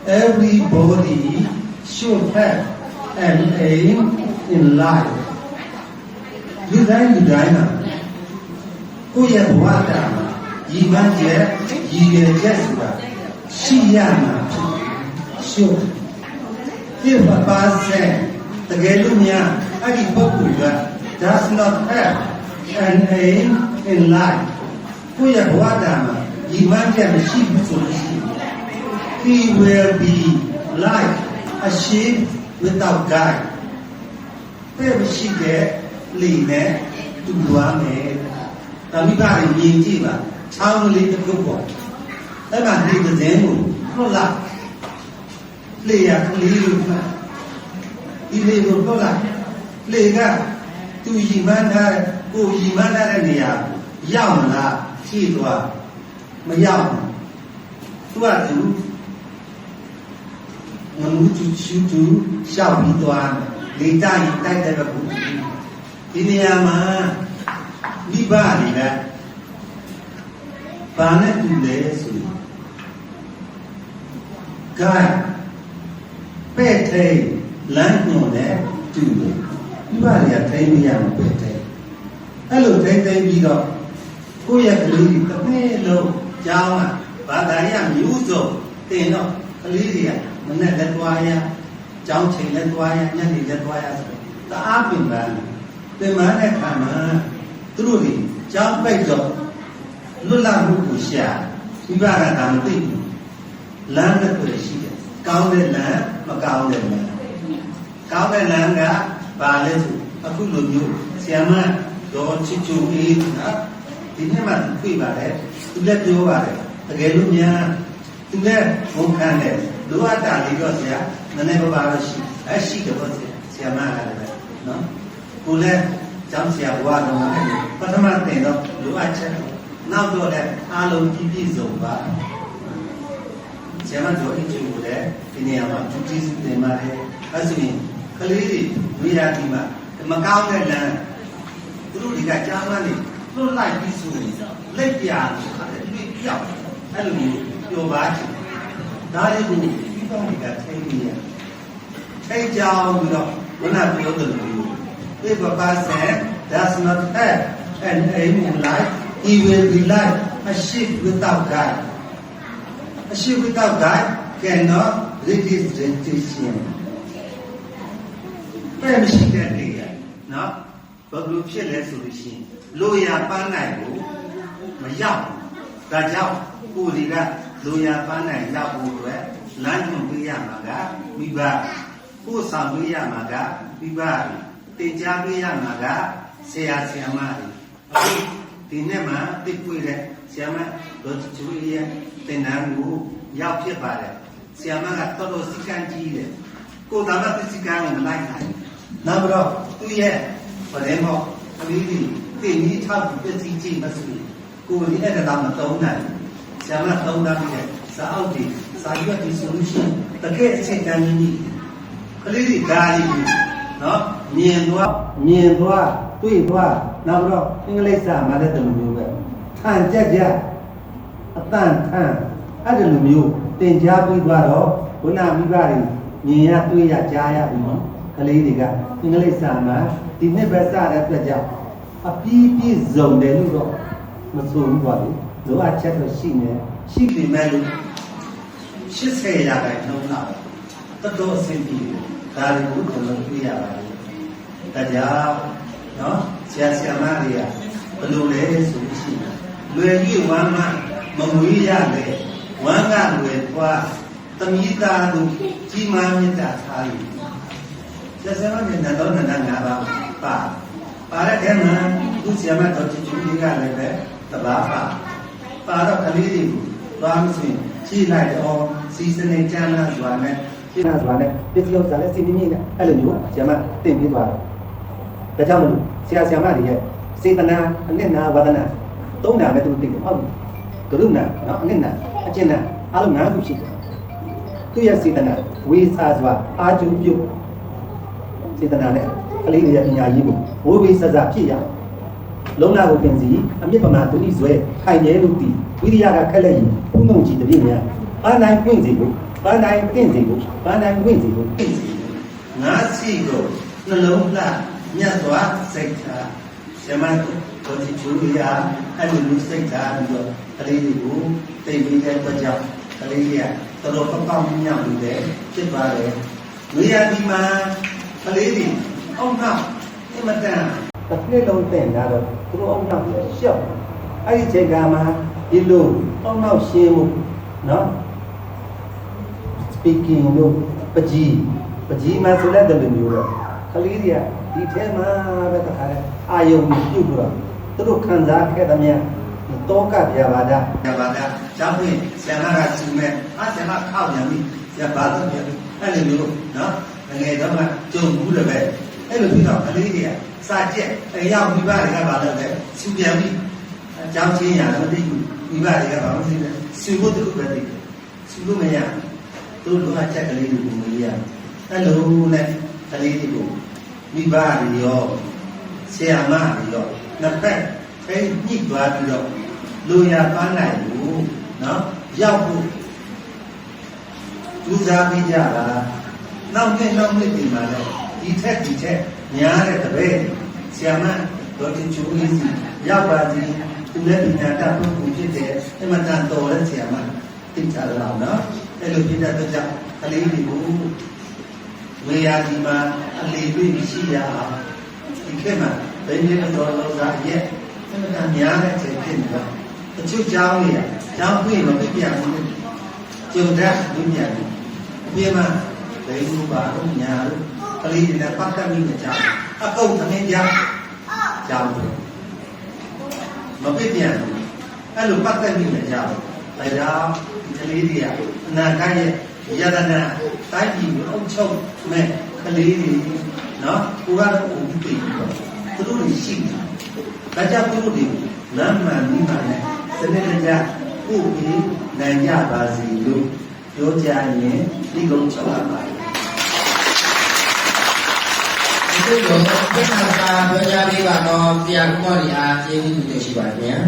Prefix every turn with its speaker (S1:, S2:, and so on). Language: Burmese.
S1: everybody should have an aim in life လူတိုင်းမှာကိုယ့်ရဲ့ဘဝတာမှာရည်မှန်းချက်ရည်ရွယ်ချက်ဆိုတာရှိရမှာဖြစ်ရှုပ်ဒီပါစေတကယ်လို့များအဲ့ဒီပုဂ္ဂိုလ်က does not have an aim in life ကိုယ့်ရဲ့ဘဝတာမှာရည်မှန်းချက်မရှိဘူးဆိုလို့ရှိရင် he will be like a sheep without guide ပဲရှိတဲ့လေနဲ့တူသွားမယ်ဒါမိဘတွေမြင်ကြည့်ပါချောင်းကလေးတစ်ခုပေါ့အဲ့မှာလေတဲ့င်းကိုဟုတ်လားလေရကလေးလို့မှဒီလေကိုဟုတ်လားလေကသူရည်မှန်းထားတဲ့ကိုရည်မှန်းထားတဲ့နေရာရောက်မလားဖြည့်သွားမရောက်ဘူးသူကသူမမှုသူရှုသူရှောက်ပြီးသွားလေတိုက်တိုက်တဲ့ဘုဒီနေရာမှာမိဘတွေကဘာနဲ့တူလဲဆိုရင်ဂိုင်းပဲ့ထိန်လမ်းညွန်နဲ့တူတယ်မိဘတွေကထိန်မရဘူးပဲ့ထိန်အဲ့လိုထိန်ပြီးတော့ကိုယ့်ရဲ့ကလေးတစ်နေ့လုံးကြောင်းဘာသာရမျိုးစုံတင်တော့ကလေးတွေကမနဲ့လက်သွားရကြောင်းချိန်လက်သွားရညနေလက်သွားရဆိုတအားပင်ပန်းတဲ့ခါမှာသူတို့တွေကြောင်းပိတ်တော့လွတ်လပ်မှုကိုရှာမိဘကဒါမသိဘူးလမ်းတစ်ခုရှိတယ်ကောင်းတဲ့လမ်းမကောင်းတဲ့လမ်းကောင်းတဲ့လမ်းကဘာလဲဆိုအခုလိုမျိုးဆရာမတော်ချစ်ချူအေးနော်ဒီနေ့မှသိပါတယ်သူလည်းပြောပါတယ်တကယ်လို့များသူလည်းဝန်ခံတယ်လိုအပ်တာလေးတော့ဆရာနည်းနည်းပါးပါးရှိတယ်ပေါ့ဆရာမကလည်းနော်ကိုလည်းကျောင်းဆရာဘွားတော်ကပထမတင်တော့လိုအပ်ချက်နောက်တော့လည်းအားလုံးပြည့်စုံပါဆရာမတို့အကျိုးကိုလည်းဒီနေရာမှာသူကြည့်စုတင်ပါတယ်အဲဆိုရင်ကလေးတွေဝိရာတိမှာမကောင်းတဲ့လမ်းသူတို့တွေကကြားမှန်းနေလွတ်လိုက်ပြီးဆိုရင်လက်ပြာဆိုတာလည်းတွေ့ပြောက်အဲ့လိုမျိုးပြောပါချင်ဒါလေးကိုပြီးတော့ဒီကထိနေရထိကြောင်ပြီးတော့ဘုရားပြောတယ်လို့If a person does not have an aim in life, he will be like a sheep without guide. A sheep without guide cannot reach his destination. ပဲမရှိတဲ့နေရာနော်ဘာလို့ဖြစ်လဲဆိုလို့ရှိရင်လိုရာပန်းနိုင်ကိုမရောက်ဘူးဒါကြောင့်ကိုယ်တွေကလိုရာပန်းနိုင်ရောက်ဖို့အတွက်လမ်းညွှန်ပေးရမှာကမိဘကိုယ်ဆောင်ပေးရမှာကမိဘတင်ကြားပေးရမှာကဆရာဆရာမတွေအခုဒီနေ့မှသိပွေတဲ့ဆရာမဒေါ်ချူရီရဲ့တင်တန်းကိုရောက်ဖြစ်ပါတယ်ဆရာမကတော်တော်စိတ်ကန်းကြီးတယ်ကိုယ်တော်ကစိတ်ကန်းကိုမလိုက်နိုင်နောက်ပြီးတော့သူ့ရဲ့ဗတဲ့မောကလေးတွေတင်ကြီးထောက်ပစ္စည်းကြီးမဆိုကိုယ်ဒီအဲ့ဒါမသုံးနိုင်ဆရာမသုံးတာပြီးတဲ့စာအုပ်တွေစာရွက်တွေဆိုလို့ရှိရင်တကယ်အချိန်တန်းကြီးကလေးတွေဓာတ်ကြီးနော်မြင်သွားတွေ့သွားနောက်ပြီးတော့အင်္ဂလိပ်စာမှာလည်းဒီလိုမျိုးပဲထန်ကြက်အတန်ထန်အဲ့ဒီလိုမျိုးသင်ကြားပြီးသွားတော့ဘုရားမိဘတွေမြင်ရတွေ့ရကြားရပြီနော်ကလေးတွေကအင်္ဂလိပ်စာမှာဒီနှစ်ပဲစတဲ့အတွက်ကြောင့်အပြည့်ပြည့်စုံတယ်လို့တော့မဆိုဘူးပါလေလိုအပ်ချက်တော့ရှိပြီမဲ့လို့80ရာခိုင်နှုန်းလောက်တော်အဆင်ပြေဒါတွေကိုကျွန်တော်တွေ့ရပါတယ်ဒါကြောင့်နော်ဆရာမတွေကဘယ်လိုလဲဆိုလို့ရှိရင်လွယ်ကြီးဝမ်းမမွေးရလေဝမ်းကလွယ်သွားတမိသားတို့ကြီးမားမြတ်တာထားလို့ဆရာမတွေတော့နန္ဒငါးပါတဲ့ထဲမှာသူဆရာမတော်ချီချူလေးကလည်းပဲတဘာပါတော့ကလေးတွေကိုသွားမစင်ကြည့်လိုက်တော့စီစနေကျမ်းလာဆိုတာနဲ့ရှင်းတာဆိုတာနဲ့ပြည့်စုံစားလဲစီမီနဲ့အဲ့လိုမျိုးဆရာမတင်ပြီးသွားတယ်ဒါကြောင့်မလို့ဆရာမတွေရဲ့စေတနာအနစ်နာဝဒနာသုံးတာပဲသူသိတယ်ဟုတ်ပြီကရုဏာနော်အနစ်နာအကျဉ်းနာအားလုံး၅ခုရှိတယ်သူရဲ့စေတနာဝေစာစွာအာကျုပြုစေတနာနဲ့ကလေးတွေရဲ့ပညာရေးကိုဝိဝေစစဖြစ်ရလုံးလာကိုတင်စီအမြင့်ပမာသူဤဇွဲခိုင်ရဲလို့တည်ဝိရိယကခက်လက်ရင်ဥမုံကြည်တပြည့်များအာနိုင်ပွင့်စီကို ဘာနိုင်တင်စီကိုဘာနိုင်ဝင်စီကိုတင်စီငါစီကိုနှလုံးသားမြတ်စွာစိတ်ထားဆရာမတို့ဒီချိုးရအဲ့လိုစိတ်ထားပြီးတော့ကလေးတွေကိုတိတ်ပြီးတဲ့အတွက်ကြောင့်ကလေးကြီးကတော်တော်ပေါက်မြောက်နေတယ်ဖြစ်ပါတယ်။ဝိရဒီမှာကလေးတွေအောက်နောက်အမတန်တစ်နှစ်လုံးတင်လာတော့သူတို့အောက်နောက်ရှော့အဲ့ဒီချိန်ကမှဒီလိုအောက်နောက်ရှင်းမှုနော် speaking လို့ပကြီးမှာဆိုတဲ့လူမျိုးတော့ကလေးတွေကဒီထဲမှာပဲတခါလဲအာယုံပြုတ်ပြီးတော့သူတို့ခံစားခဲ့သမျှတောကပြပါဒကျောင်းပြင်ဆရာမကသူမဲ့ဆရာမခောက်ပြန်ပြီဆရာဘာလို့ပြန်အဲ့လိုမျိုးနော်ငယ်တော့မှကြုံဘူးတယ်ပဲအဲ့လိုပြီးတော့ကလေးတွေကစာကျက်အရောက်မိဘတွေကဘာလုပ်လဲစူပြန်ပြီကျောင်းချင်းရတယ်မသိဘူးမိဘတွေကဘာလို့သိလဲစူဖို့တခုပဲသိတယ်စူလို့မရသူတို့ကချက်ကလေးတွေကိုမရအဲ့လိုနဲ့ကလေးတွေကိုမိဘတွေရောဆရာမတွေရောနှစ်ဖက်ထိညှိသွားပြီးတော့လူရပန်းနိုင်ဘူးနော်ရောက်ဖို့ကြိုးစားပြီးကြတာနောက်နှစ်ဒီမှာလဲဒီထက်များတဲ့တပည့်ဆရာမတော်တင်ချိုးလေးစီရောက်ပါစီသူလည်းပညာတတ်ဖို့ဖြစ်တယ်အမှန်တန်တော်တဲ့ဆရာမသိကြတော့နော်အဲ့လိုဖြစ်တဲ့အတွက်ကြောင့်ကလေးတွေကိုဝေယာဒီမှာအလေးတွေ့ရှိရအောင်ဒီခေတ်မှာဘယ်နည်းတော်လို့သာရဲ့အမှန်တန်များတဲ့အချိန်ဖြစ်နေတော့အချုပ်ကြောင်းလေးကျောင်းပြင်မပြပြဘူးကျုံတတ်ဘူးပြန်ဘူးအပြင်မှာဘယ်လိုပါလို့ညာလို့ကလေးတွေနဲ့ပတ်သက်မိနေကြအကုတ်သမင်းကြောင်းမပြပြန်ဘူးအဲ့လိုပတ်သက်မိနေကြဒါကြောင့်ဒီကလေးတွေကအနာဂတ်ရဲ့ယတနာတိုင်းပြည်ကိုအုပ်ချုပ်မဲ့ကလေးတွေနော်ကိုကတော့အုပ်ပြီးပြီသူတို့တွေရှိတယ်ဒါကြောင့်သူတို့တွေလမ်းမှန်ပြီးမှလည်းစနစ်တကျပို့ပြီးနိုင်ကြပါစေလို့ပြောကြရင်ဒီကုန်းချုပ်ပါတယ်
S2: ဒီလိုပြန်လာပြောကြပေးပါတော့ဆရာကမော်ရီအားကျေးဇူးတင်ရှိပါခင်ဗျာ